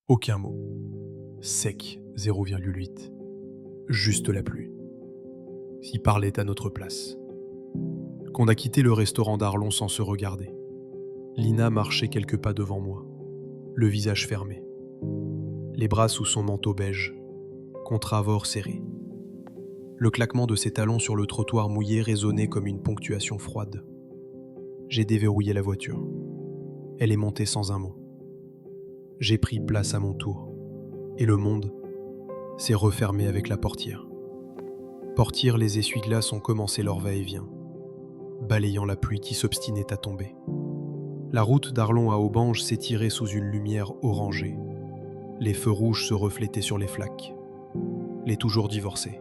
Aucun mot. Sec, 0,8. Juste la pluie. Qui parlait à notre place. Qu'on a quitté le restaurant d'Arlon sans se regarder. Lina marchait quelques pas devant moi, le visage fermé. Les bras sous son manteau beige, contravort serré. Le claquement de ses talons sur le trottoir mouillé résonnait comme une ponctuation froide. J'ai déverrouillé la voiture. Elle est montée sans un mot. J'ai pris place à mon tour. Et le monde s'est refermé avec la portière. Portière, les essuie-glaces ont commencé leur va-et-vient, balayant la pluie qui s'obstinait à tomber. La route d'Arlon à Aubange s'étirait sous une lumière orangée. Les feux rouges se reflétaient sur les flaques. Les toujours divorcés.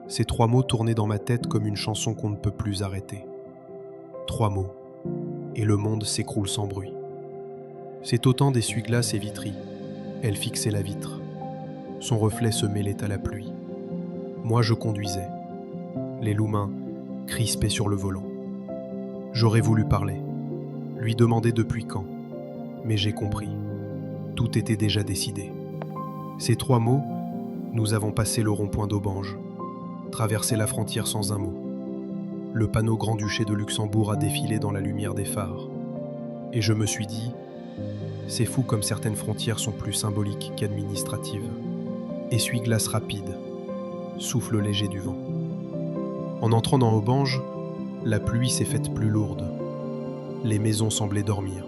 Ces 3 mots tournaient dans ma tête comme une chanson qu'on ne peut plus arrêter. 3 mots, et le monde s'écroule sans bruit. C'est autant d'essuie-glaces et vitreries. Elle fixait la vitre. Son reflet se mêlait à la pluie. Moi, je conduisais, les loups-mains crispés sur le volant. J'aurais voulu parler, lui demander depuis quand, mais j'ai compris. Tout était déjà décidé. Ces 3 mots, nous avons passé le rond-point d'Aubange, traversé la frontière sans un mot. Le panneau Grand-Duché de Luxembourg a défilé dans la lumière des phares. Et je me suis dit, c'est fou comme certaines frontières sont plus symboliques qu'administratives. Essuie-glace rapide, souffle léger du vent. En entrant dans Aubange, la pluie s'est faite plus lourde. Les maisons semblaient dormir,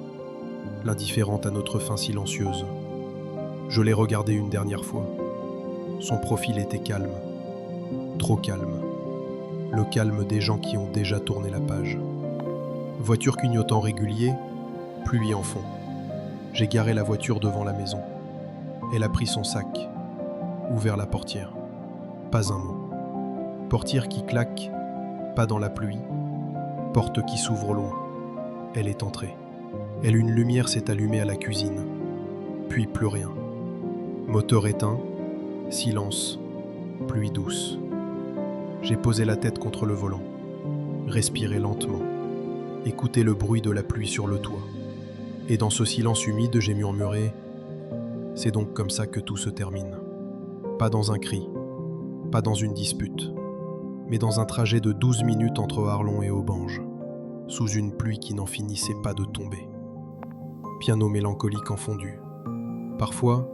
l'indifférente à notre fin silencieuse. Je l'ai regardé une dernière fois. Son profil était calme, trop calme. Le calme des gens qui ont déjà tourné la page. Voiture clignotant régulier, pluie en fond. J'ai garé la voiture devant la maison. Elle a pris son sac, ouvert la portière. Pas un mot. Portière qui claque, pas dans la pluie. Porte qui s'ouvre loin. Elle est entrée. Une lumière s'est allumée à la cuisine. Puis plus rien. Moteur éteint, silence, pluie douce. J'ai posé la tête contre le volant, respiré lentement, écouté le bruit de la pluie sur le toit. Et dans ce silence humide, j'ai murmuré « C'est donc comme ça que tout se termine. Pas dans un cri, pas dans une dispute, mais dans un trajet de 12 minutes entre Arlon et Aubange, sous une pluie qui n'en finissait pas de tomber. » Piano mélancolique en fondu. Parfois,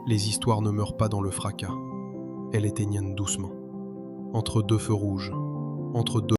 les histoires ne meurent pas dans le fracas. Elles éteignent doucement. Entre 2 feux rouges, entre 2